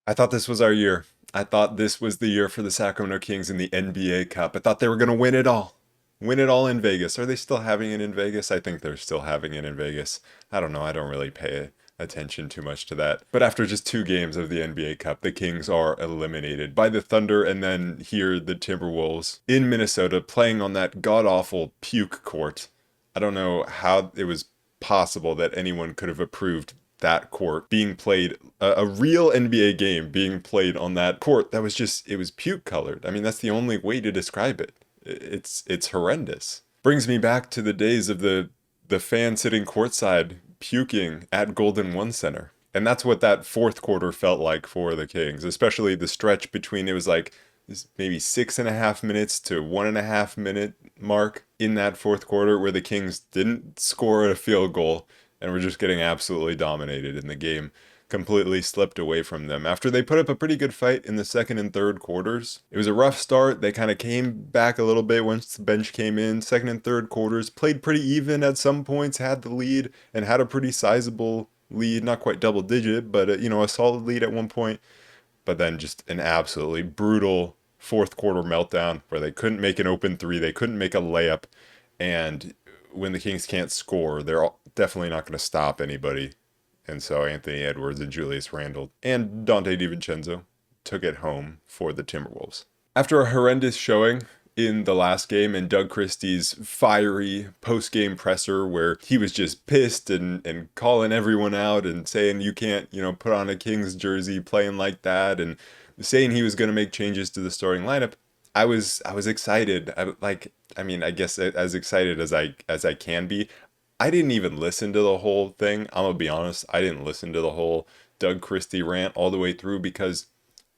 I thought this was our year. I thought this was the year for the Sacramento Kings in the NBA Cup. I thought they were going to win it all. Win it all in Vegas. Are they still having it in Vegas? I think they're still having it in Vegas. I don't know. I don't really pay attention too much to that. But after just 2 games of the NBA Cup, the Kings are eliminated by the Thunder, and then here the Timberwolves in Minnesota playing on that god-awful puke court. I don't know how it was possible that anyone could have approved that court being played, a real NBA game being played on that court that was just, it was puke colored. I mean, that's the only way to describe it. It's horrendous. Brings me back to the days of the fan sitting courtside puking at Golden One Center. And that's what that fourth quarter felt like for the Kings, especially the stretch between, it was like maybe 6.5 minutes to 1.5 minute mark in that fourth quarter where the Kings didn't score a field goal and were just getting absolutely dominated, and the game completely slipped away from them. After they put up a pretty good fight in the second and third quarters, it was a rough start. They kind of came back a little bit once the bench came in. Second and third quarters, played pretty even at some points, had the lead, and had a pretty sizable lead, not quite double digit, but a solid lead at one point. But then just an absolutely brutal fourth quarter meltdown where they couldn't make an open three, they couldn't make a layup, and when the Kings can't score, they're definitely not going to stop anybody. And so Anthony Edwards and Julius Randle and Dante DiVincenzo took it home for the Timberwolves. After a horrendous showing in the last game and Doug Christie's fiery post-game presser where he was just pissed and calling everyone out and saying you can't, put on a Kings jersey playing like that, and saying he was going to make changes to the starting lineup, I was excited. I guess as excited as I can be. I didn't even listen to the whole thing. I'm gonna be honest. I didn't listen to the whole Doug Christie rant all the way through because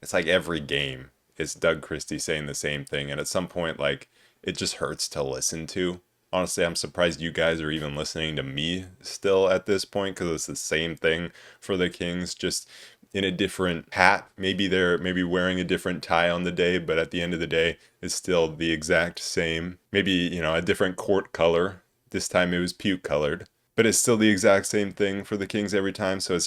it's like every game it's Doug Christie saying the same thing, and at some point, like, it just hurts to listen to. Honestly, I'm surprised you guys are even listening to me still at this point because it's the same thing for the Kings, just in a different hat. Maybe they're wearing a different tie on the day, but at the end of the day, it's still the exact same. Maybe, a different court color. This time it was puke colored. But it's still the exact same thing for the Kings every time, so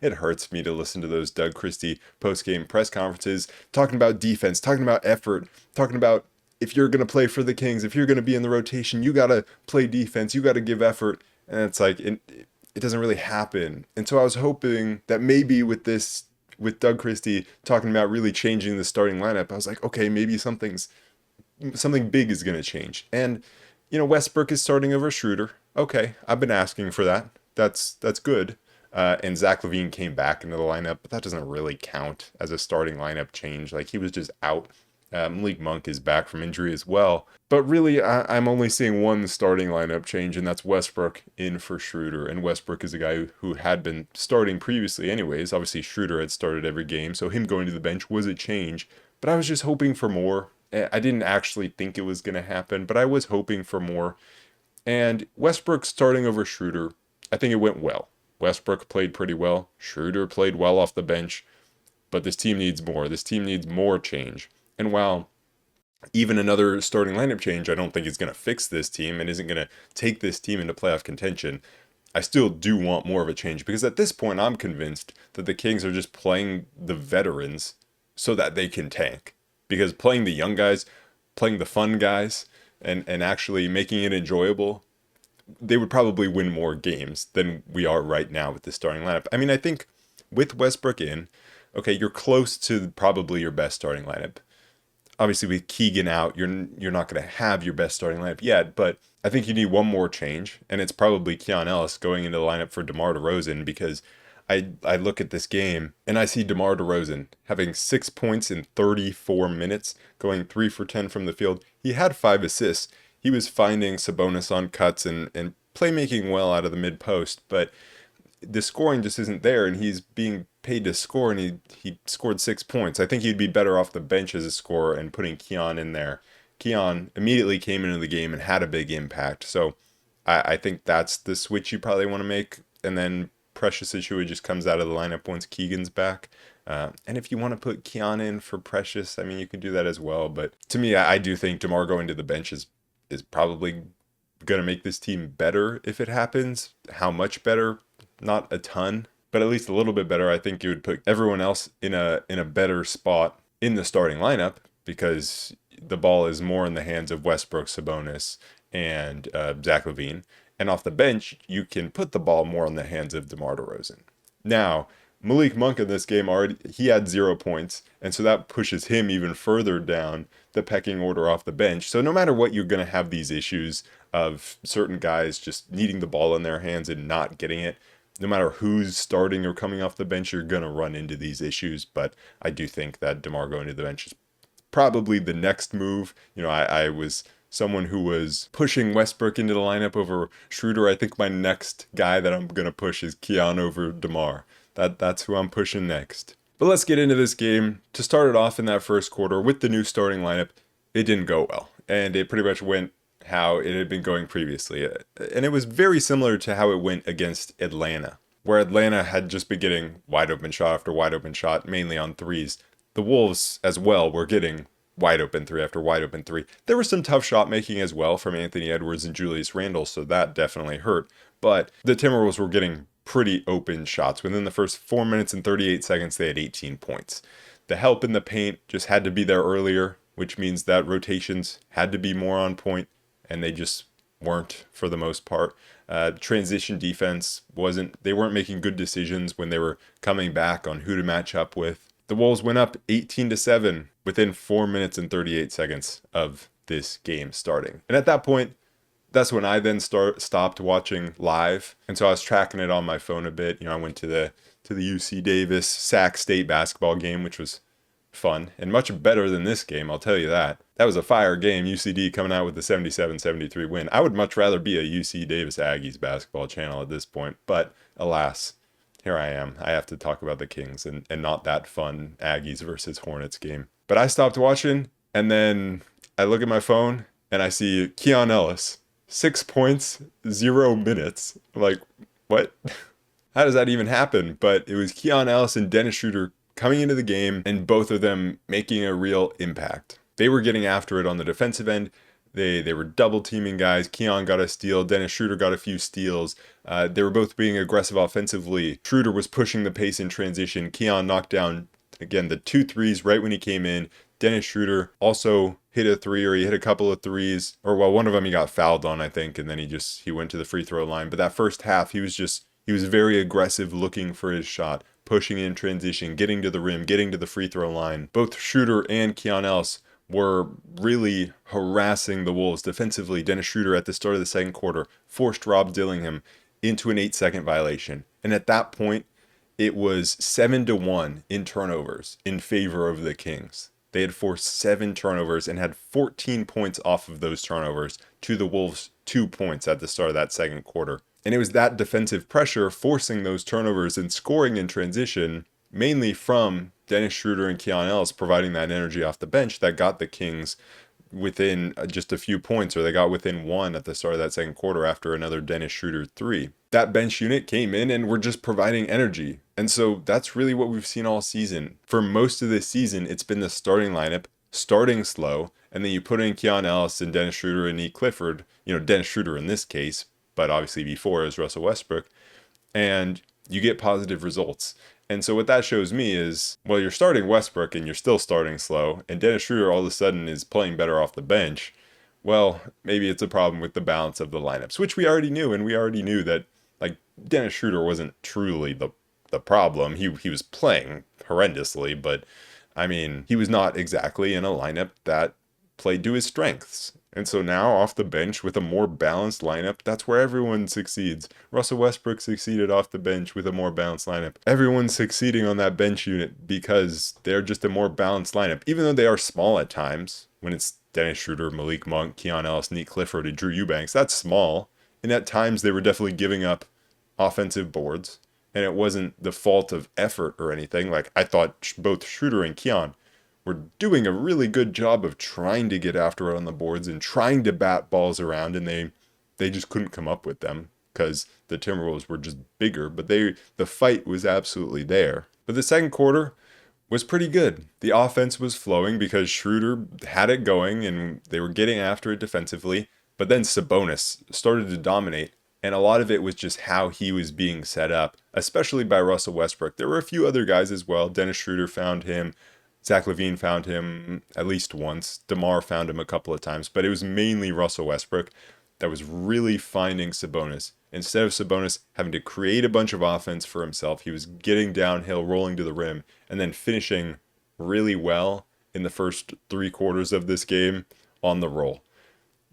it hurts me to listen to those Doug Christie post-game press conferences talking about defense, talking about effort, talking about if you're going to play for the Kings, if you're going to be in the rotation, you got to play defense, you got to give effort. And it's like, it doesn't really happen. And so I was hoping that maybe with Doug Christie talking about really changing the starting lineup, I was like, okay, maybe something big is going to change. And, Westbrook is starting over Schroder. Okay, I've been asking for that. That's good. And Zach LaVine came back into the lineup, but that doesn't really count as a starting lineup change. Like, he was just out. Malik Monk is back from injury as well. But really, I'm only seeing one starting lineup change, and that's Westbrook in for Schroder. And Westbrook is a guy who had been starting previously anyways. Obviously, Schroder had started every game, so him going to the bench was a change. But I was just hoping for more. I didn't actually think it was going to happen, but I was hoping for more. And Westbrook starting over Schroder, I think it went well. Westbrook played pretty well. Schroder played well off the bench. But this team needs more. This team needs more change. And while even another starting lineup change, I don't think is going to fix this team and isn't going to take this team into playoff contention, I still do want more of a change. Because at this point, I'm convinced that the Kings are just playing the veterans so that they can tank. Because playing the young guys, playing the fun guys, and actually making it enjoyable, they would probably win more games than we are right now with the starting lineup. I mean, I think with Westbrook in, okay, you're close to probably your best starting lineup. Obviously, with Keegan out, you're not going to have your best starting lineup yet, but I think you need one more change, and it's probably Keon Ellis going into the lineup for DeMar DeRozan, because I look at this game and I see DeMar DeRozan having 6 points in 34 minutes, going 3 for 10 from the field. He had 5 assists. He was finding Sabonis on cuts and playmaking well out of the mid post, but the scoring just isn't there, and he's being paid to score, and he scored 6 points. I think he'd be better off the bench as a scorer and putting Keon in there. Keon immediately came into the game and had a big impact. So I think that's the switch you probably want to make, and then Precious Achiuwa just comes out of the lineup once Keegan's back. And if you want to put Keon in for Precious, I mean, you could do that as well. But to me, I do think DeMar going to the bench is probably going to make this team better if it happens. How much better? Not a ton. but at least a little bit better. I think it would put everyone else in a better spot in the starting lineup because the ball is more in the hands of Westbrook, Sabonis, and Zach LaVine. And off the bench, you can put the ball more in the hands of DeMar DeRozan. Now, Malik Monk in this game he had 0 points, and so that pushes him even further down the pecking order off the bench. So no matter what, you're going to have these issues of certain guys just needing the ball in their hands and not getting it. No matter who's starting or coming off the bench, you're going to run into these issues. But I do think that DeMar going to the bench is probably the next move. I was someone who was pushing Westbrook into the lineup over Schroder. I think my next guy that I'm going to push is Keon over DeMar. That's who I'm pushing next. But let's get into this game. To start it off in that first quarter with the new starting lineup, it didn't go well. And it pretty much went how it had been going previously. And it was very similar to how it went against Atlanta, where Atlanta had just been getting wide open shot after wide open shot, mainly on threes. The Wolves as well were getting wide open three after wide open three. There was some tough shot making as well from Anthony Edwards and Julius Randle, so that definitely hurt. But the Timberwolves were getting pretty open shots. Within the first 4 minutes and 38 seconds, they had 18 points. The help in the paint just had to be there earlier, which means that rotations had to be more on point, and they just weren't for the most part. Transition defense they weren't making good decisions when they were coming back on who to match up with. The Wolves went up 18-7 within 4 minutes and 38 seconds of this game starting. And at that point, that's when I then stopped watching live. And so I was tracking it on my phone a bit. I went to the UC Davis Sac State basketball game, which was fun and much better than this game, I'll tell you that. That was a fire game, UCD coming out with the 77-73 win. I would much rather be a UC Davis Aggies basketball channel at this point, but alas, here I am. I have to talk about the Kings and not that fun Aggies versus Hornets game. But I stopped watching, and then I look at my phone, and I see Keon Ellis, 6 points, 0 minutes. I'm like, what? How does that even happen? But it was Keon Ellis and Dennis Schroder coming into the game, and both of them making a real impact. They were getting after it on the defensive end. They were double teaming guys. Keon got a steal. Dennis Schroder got a few steals. They were both being aggressive offensively. Schroder was pushing the pace in transition. Keon knocked down, again, the 2 threes right when he came in. Dennis Schroder also hit a three, or he hit a couple of threes. Or, well, one of them he got fouled on, I think, and then he went to the free throw line. But that first half, he was very aggressive looking for his shot, pushing in transition, getting to the rim, getting to the free throw line. Both Schroder and Keon Ellis were really harassing the Wolves defensively. Dennis Schroder at the start of the second quarter forced Rob Dillingham into an 8-second violation. And at that point, it was 7-1 in turnovers in favor of the Kings. They had forced 7 turnovers and had 14 points off of those turnovers to the Wolves' 2 points at the start of that second quarter. And it was that defensive pressure forcing those turnovers and scoring in transition, mainly from Dennis Schroder and Keon Ellis providing that energy off the bench, that got the Kings within just a few points, or they got within 1 at the start of that second quarter after another Dennis Schroder 3. That bench unit came in and were just providing energy. And so that's really what we've seen all season. For most of this season, it's been the starting lineup, starting slow, and then you put in Keon Ellis and Dennis Schroder and E. Clifford, Dennis Schroder in this case, but obviously before is Russell Westbrook, and you get positive results. And so what that shows me is, well, you're starting Westbrook and you're still starting slow, and Dennis Schroder all of a sudden is playing better off the bench. Well, maybe it's a problem with the balance of the lineups, which we already knew, and we already knew that, like, Dennis Schroder wasn't truly the problem. He was playing horrendously, but, I mean, he was not exactly in a lineup that played to his strengths. And so now off the bench with a more balanced lineup, that's where everyone succeeds. Russell Westbrook succeeded off the bench with a more balanced lineup. Everyone's succeeding on that bench unit because they're just a more balanced lineup. Even though they are small at times, when it's Dennis Schroder, Malik Monk, Keon Ellis, Nick Clifford, and Drew Eubanks, that's small. And at times they were definitely giving up offensive boards. And it wasn't the fault of effort or anything. Like, I thought both Schroder and Keon were doing a really good job of trying to get after it on the boards and trying to bat balls around, and they just couldn't come up with them because the Timberwolves were just bigger, but the fight was absolutely there. But the second quarter was pretty good. The offense was flowing because Schroder had it going and they were getting after it defensively, but then Sabonis started to dominate And a lot of it was just how he was being set up, especially by Russell Westbrook. There were a few other guys as well. Dennis Schroder found him. Zach LaVine found him at least once. DeMar found him a couple of times. But it was mainly Russell Westbrook that was really finding Sabonis. Instead of Sabonis having to create a bunch of offense for himself, he was getting downhill, rolling to the rim, and then finishing really well in the first 3 quarters of this game on the roll.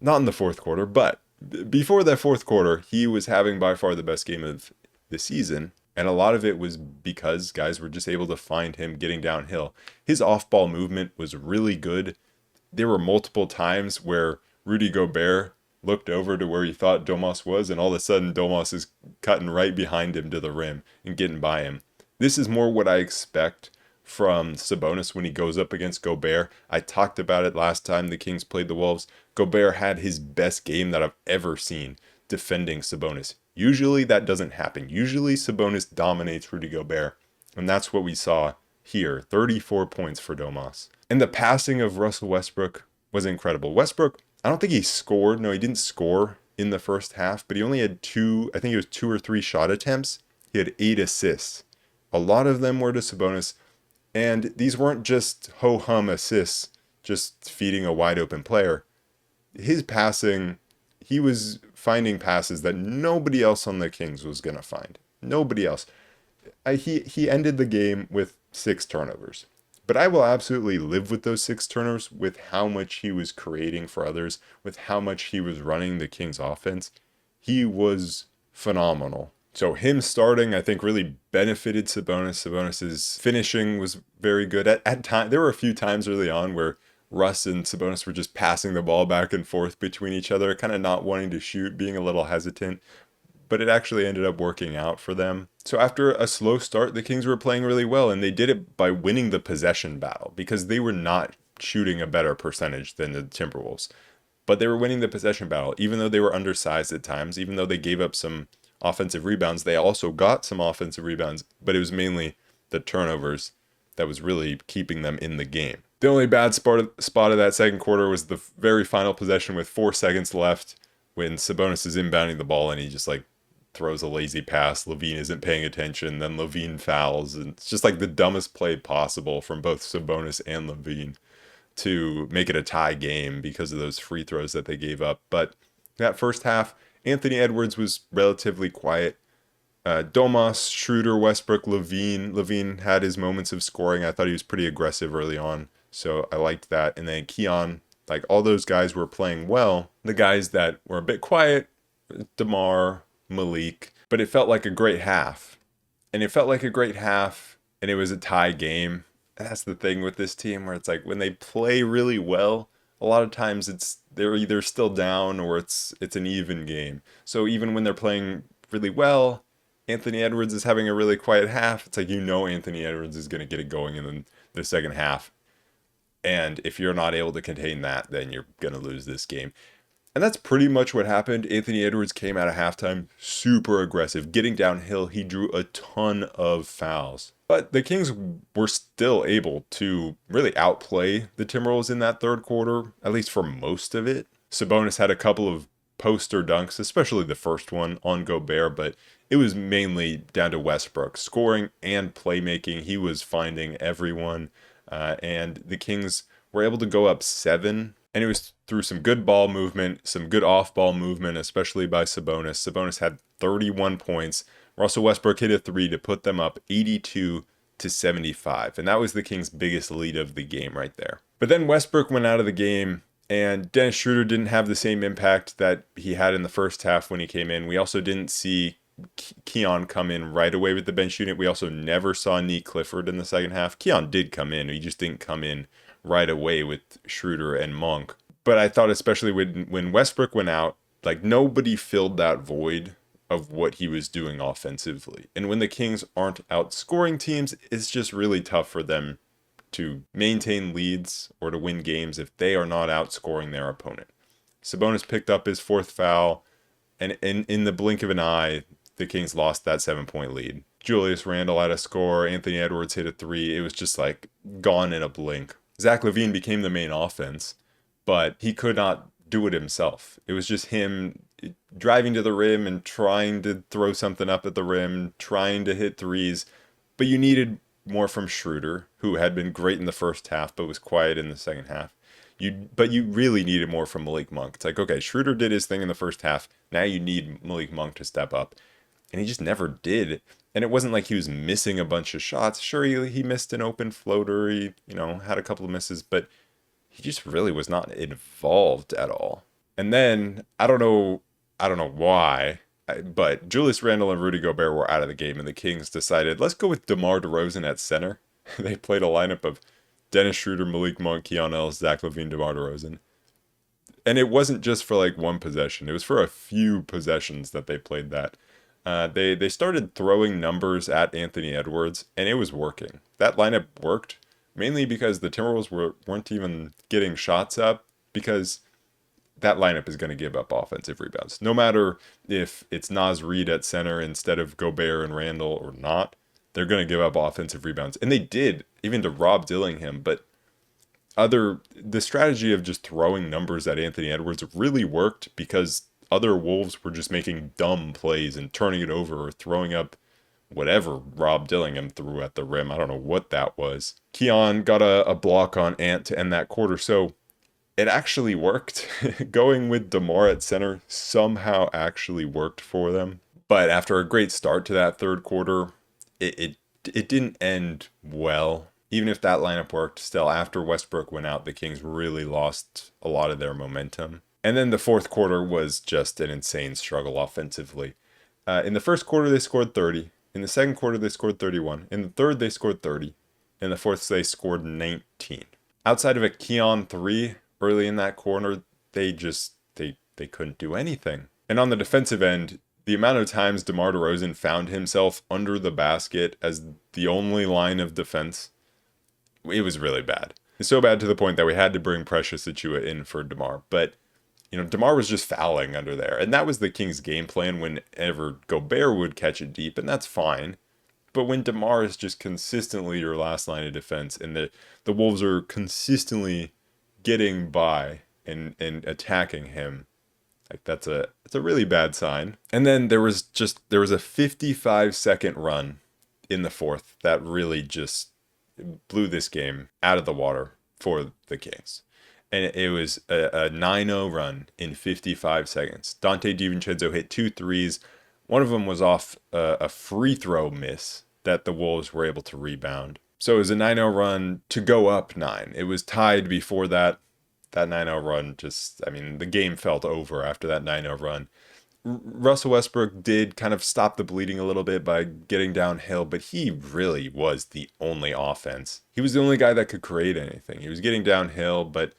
Not in the fourth quarter, but before that fourth quarter, he was having by far the best game of the season. And a lot of it was because guys were just able to find him getting downhill. His off-ball movement was really good. There were multiple times where Rudy Gobert looked over to where he thought Domas was, and all of a sudden Domas is cutting right behind him to the rim and getting by him. This is more what I expect from Sabonis when he goes up against Gobert. I talked about it last time the Kings played the Wolves. Gobert had his best game that I've ever seen defending Sabonis. Usually that doesn't happen. Usually Sabonis dominates Rudy Gobert, and that's what we saw here. 34 points for Domas. And the passing of Russell Westbrook was incredible. Westbrook, I don't think he scored. No, he didn't score in the first half, but he only had I think it was 2 or 3 shot attempts. He had 8 assists. A lot of them were to Sabonis, and these weren't just ho-hum assists, just feeding a wide open player. His passing, he was finding passes that nobody else on the Kings was going to find. Nobody else. He ended the game with 6 turnovers. But I will absolutely live with those 6 turnovers, with how much he was creating for others, with how much he was running the Kings offense. He was phenomenal. So him starting, I think, really benefited Sabonis. Sabonis's finishing was very good. At time, there were a few times early on where Russ and Sabonis were just passing the ball back and forth between each other, kind of not wanting to shoot, being a little hesitant. But it actually ended up working out for them. So after a slow start, the Kings were playing really well, and they did it by winning the possession battle because they were not shooting a better percentage than the Timberwolves. But they were winning the possession battle, even though they were undersized at times, even though they gave up some offensive rebounds. They also got some offensive rebounds, but it was mainly the turnovers that was really keeping them in the game. The only bad spot of that second quarter was the very final possession with 4 seconds left when Sabonis is inbounding the ball and he just throws a lazy pass. LaVine isn't paying attention. Then LaVine fouls. And it's just the dumbest play possible from both Sabonis and LaVine to make it a tie game because of those free throws that they gave up. But that first half, Anthony Edwards was relatively quiet. Domas, Schroder, Westbrook, LaVine. LaVine had his moments of scoring. I thought he was pretty aggressive early on, so I liked that. And then Keon, all those guys were playing well. The guys that were a bit quiet, DeMar, Malik, but it felt like a great half. And it felt like a great half, and it was a tie game. And that's the thing with this team, where it's when they play really well, a lot of times they're either still down or it's an even game. So even when they're playing really well, Anthony Edwards is having a really quiet half. It's Anthony Edwards is going to get it going in the second half. And if you're not able to contain that, then you're going to lose this game. And that's pretty much what happened. Anthony Edwards came out of halftime super aggressive. Getting downhill, he drew a ton of fouls. But the Kings were still able to really outplay the Timberwolves in that third quarter, at least for most of it. Sabonis had a couple of poster dunks, especially the first one on Gobert, but it was mainly down to Westbrook. Scoring and playmaking, he was finding everyone. And the Kings were able to go up 7. And it was through some good ball movement, some good off-ball movement, especially by Sabonis. Sabonis had 31 points. Russell Westbrook hit a 3 to put them up 82-75. And that was the Kings' biggest lead of the game right there. But then Westbrook went out of the game, and Dennis Schroder didn't have the same impact that he had in the first half when he came in. We also didn't see Keon come in right away with the bench unit. We also never saw Nee Clifford in the second half. Keon did come in. He just didn't come in right away with Schroder and Monk. But I thought especially when Westbrook went out, nobody filled that void of what he was doing offensively. And when the Kings aren't outscoring teams, it's just really tough for them to maintain leads or to win games if they are not outscoring their opponent. Sabonis picked up his 4th foul, and in the blink of an eye, the Kings lost that 7-point lead. Julius Randle had a score, Anthony Edwards hit a 3. It was just gone in a blink. Zach LaVine became the main offense, but he could not do it himself. It was just him driving to the rim and trying to throw something up at the rim, trying to hit threes, but you needed more from Schroder, who had been great in the first half but was quiet in the second half. But you really needed more from Malik Monk. It's like, okay, Schroder did his thing in the first half. Now you need Malik Monk to step up, and he just never did. And it wasn't like he was missing a bunch of shots. Sure, he missed an open floater. He had a couple of misses, but he just really was not involved at all. And then I don't know why, but Julius Randle and Rudy Gobert were out of the game, and the Kings decided, let's go with DeMar DeRozan at center. They played a lineup of Dennis Schroder, Malik Monk, Keon Ellis, Zach LaVine, DeMar DeRozan. And it wasn't just for like one possession. It was for a few possessions that they played that. They started throwing numbers at Anthony Edwards, and it was working. That lineup worked, mainly because the Timberwolves weren't even getting shots up, because that lineup is going to give up offensive rebounds. No matter if it's Naz Reid at center instead of Gobert and Randall or not, they're going to give up offensive rebounds. And they did, even to Rob Dillingham. But the strategy of just throwing numbers at Anthony Edwards really worked, because other Wolves were just making dumb plays and turning it over or throwing up whatever Rob Dillingham threw at the rim. I don't know what that was. Keon got a block on Ant to end that quarter. So it actually worked. Going with DeMar at center somehow actually worked for them. But after a great start to that third quarter, it didn't end well. Even if that lineup worked, still after Westbrook went out, the Kings really lost a lot of their momentum. And then the fourth quarter was just an insane struggle offensively. In the first quarter, they scored 30. In the second quarter, they scored 31. In the third, they scored 30. In the fourth, they scored 19. Outside of a Keon 3 early in that corner, they couldn't do anything. And on the defensive end, the amount of times DeMar DeRozan found himself under the basket as the only line of defense, it was really bad. It's so bad to the point that we had to bring Precious Achiuwa in for DeMar. But DeMar was just fouling under there. And that was the Kings' game plan whenever Gobert would catch it deep, and that's fine. But when DeMar is just consistently your last line of defense, and the Wolves are consistently getting by and attacking him, like it's a really bad sign. And then there was a 55-second run in the fourth that really just blew this game out of the water for the Kings. And it was a 9-0 run in 55 seconds. Dante DiVincenzo hit 2 threes. One of them was off a free throw miss that the Wolves were able to rebound. So it was a 9-0 run to go up 9. It was tied before that 9-0 run. The game felt over after that 9-0 run. Russell Westbrook did kind of stop the bleeding a little bit by getting downhill, but he really was the only offense. He was the only guy that could create anything. He was getting downhill, but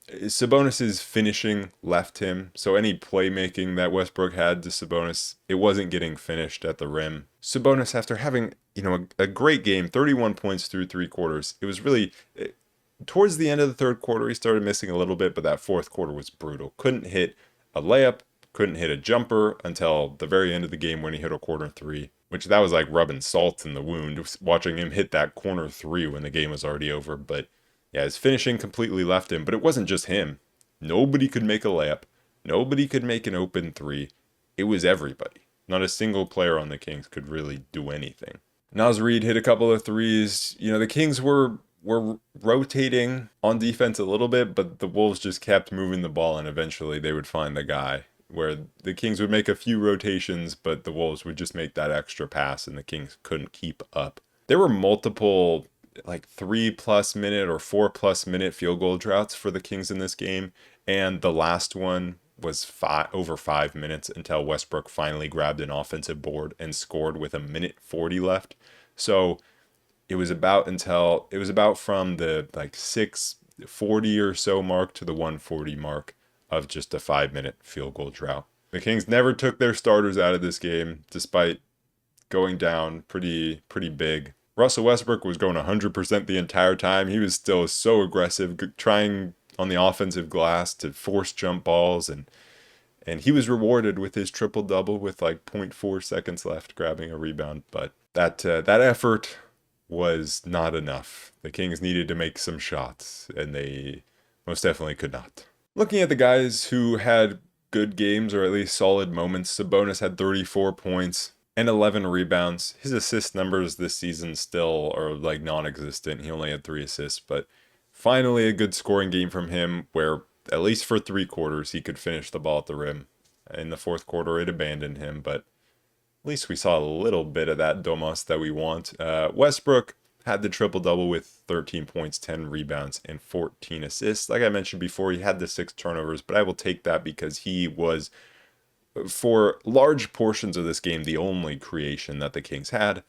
Sabonis' finishing left him, so any playmaking that Westbrook had to Sabonis, it wasn't getting finished at the rim. Sabonis, after having a great game, 31 points through 3 quarters, it was really towards the end of the third quarter he started missing a little bit, but that fourth quarter was brutal. Couldn't hit a layup, couldn't hit a jumper until the very end of the game when he hit a corner 3, which that was like rubbing salt in the wound, watching him hit that corner 3 when the game was already over. But yeah, his finishing completely left him, but it wasn't just him. Nobody could make a layup. Nobody could make an open 3. It was everybody. Not a single player on the Kings could really do anything. Naz Reid hit a couple of threes. The Kings were rotating on defense a little bit, but the Wolves just kept moving the ball, and eventually they would find the guy where the Kings would make a few rotations, but the Wolves would just make that extra pass, and the Kings couldn't keep up. There were multiple 3+ minute or 4+ minute field goal droughts for the Kings in this game, and the last one was over 5 minutes until Westbrook finally grabbed an offensive board and scored with 1:40 left. So it was about from the 6:40 or so mark to the 1:40 mark of just a 5-minute field goal drought. The Kings never took their starters out of this game, despite going down pretty big. Russell Westbrook was going 100% the entire time. He was still so aggressive, trying on the offensive glass to force jump balls, and he was rewarded with his triple-double with 0.4 seconds left, grabbing a rebound. But that effort was not enough. The Kings needed to make some shots, and they most definitely could not. Looking at the guys who had good games, or at least solid moments. Sabonis had 34 points and 11 rebounds. His assist numbers this season still are like non-existent. He only had 3 assists, but finally a good scoring game from him where at least for 3 quarters he could finish the ball at the rim. In the fourth quarter it abandoned him, but at least we saw a little bit of that Domas that we want. Westbrook had the triple-double with 13 points, 10 rebounds, and 14 assists. Like I mentioned before, he had the 6 turnovers, but I will take that because he was, for large portions of this game, the only creation that the Kings had.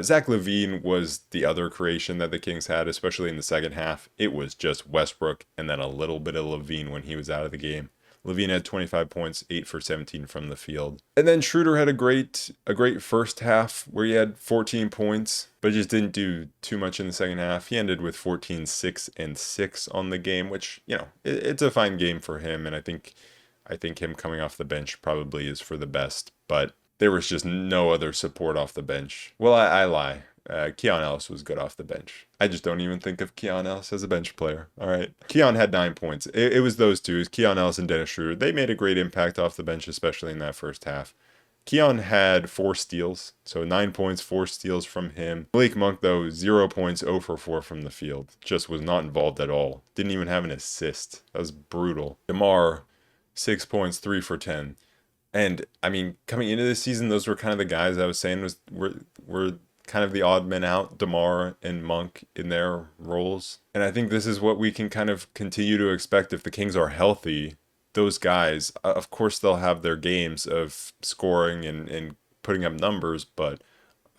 Zach LaVine was the other creation that the Kings had, especially in the second half. It was just Westbrook and then a little bit of LaVine when he was out of the game. LaVine had 25 points, 8 for 17 from the field. And then Schroder had a great first half where he had 14 points, but just didn't do too much in the second half. He ended with 14, 6, and 6 on the game, which, it's a fine game for him, and I think him coming off the bench probably is for the best, but there was just no other support off the bench. Well, I lie. Keon Ellis was good off the bench. I just don't even think of Keon Ellis as a bench player. All right. Keon had 9 points. It was those two. It was Keon Ellis and Dennis Schroder. They made a great impact off the bench, especially in that first half. Keon had 4 steals, so 9 points, 4 steals from him. Malik Monk, though, 0 points, 0 for 4 from the field. Just was not involved at all. Didn't even have an assist. That was brutal. DeMar, 6 points, 3 for 10. And, I mean, coming into this season, those were kind of the guys I was saying were kind of the odd men out, DeMar and Monk in their roles. And I think this is what we can kind of continue to expect if the Kings are healthy. Those guys, of course, they'll have their games of scoring and putting up numbers, but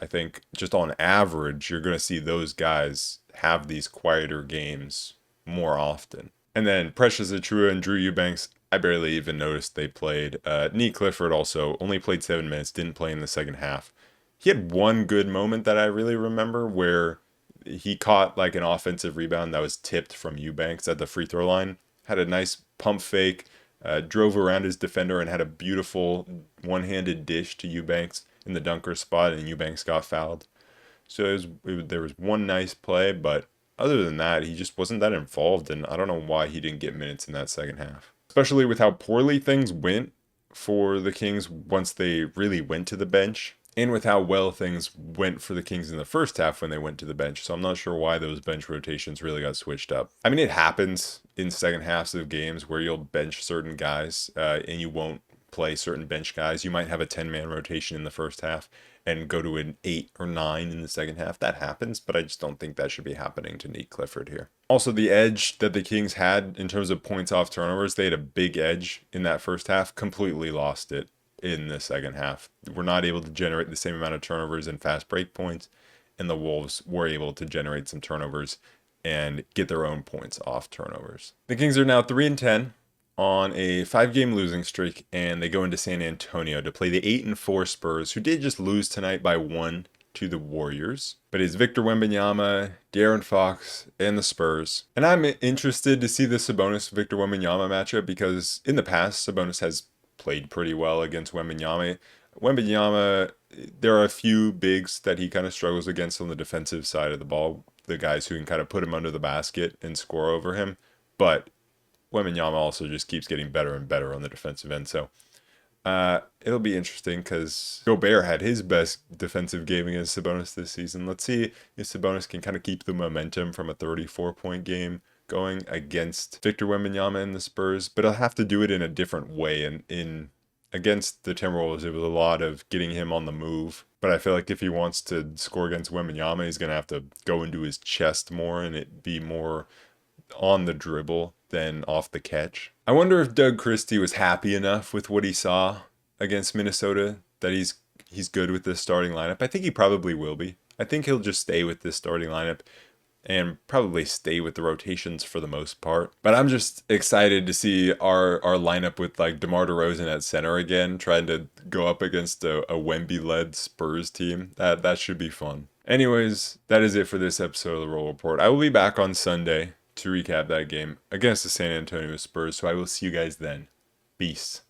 I think just on average, you're going to see those guys have these quieter games more often. And then Precious Achiuwa and Drew Eubanks, I barely even noticed they played. Nate Clifford also only played 7 minutes, didn't play in the second half. He had one good moment that I really remember where he caught like an offensive rebound that was tipped from Eubanks at the free throw line. Had a nice pump fake, drove around his defender and had a beautiful one-handed dish to Eubanks in the dunker spot, and Eubanks got fouled. So there was one nice play, but other than that, he just wasn't that involved, and I don't know why he didn't get minutes in that second half. Especially with how poorly things went for the Kings once they really went to the bench, and with how well things went for the Kings in the first half when they went to the bench. So I'm not sure why those bench rotations really got switched up. I mean, it happens in second halves of games where you'll bench certain guys and you won't play certain bench guys. You might have a 10-man rotation in the first half and go to an 8 or 9 in the second half. That happens, but I just don't think that should be happening to Nate Clifford here. Also, the edge that the Kings had in terms of points off turnovers, they had a big edge in that first half, completely lost it in the second half. We're not able to generate the same amount of turnovers and fast break points, and the Wolves were able to generate some turnovers and get their own points off turnovers. The Kings are now 3-10 on a 5-game losing streak, and they go into San Antonio to play the 8-4 Spurs, who did just lose tonight by 1 to the Warriors. But it's Victor Wembanyama, De'Aaron Fox, and the Spurs. And I'm interested to see the Sabonis-Victor Wembanyama matchup because in the past, Sabonis has played pretty well against Wembanyama. Wembanyama, there are a few bigs that he kind of struggles against on the defensive side of the ball, the guys who can kind of put him under the basket and score over him. But Wembanyama also just keeps getting better and better on the defensive end. So it'll be interesting because Gobert had his best defensive game against Sabonis this season. Let's see if Sabonis can kind of keep the momentum from a 34-point game going against Victor Wembanyama and the Spurs, but he'll have to do it in a different way. And in against the Timberwolves, it was a lot of getting him on the move. But I feel like if he wants to score against Wembanyama, he's going to have to go into his chest more and it be more on the dribble than off the catch. I wonder if Doug Christie was happy enough with what he saw against Minnesota that he's good with this starting lineup. I think he probably will be. I think he'll just stay with this starting lineup and probably stay with the rotations for the most part. But I'm just excited to see our lineup with like DeMar DeRozan at center again, trying to go up against a Wemby-led Spurs team. That should be fun. Anyways, that is it for this episode of the Roll Report. I will be back on Sunday to recap that game against the San Antonio Spurs, so I will see you guys then. Peace.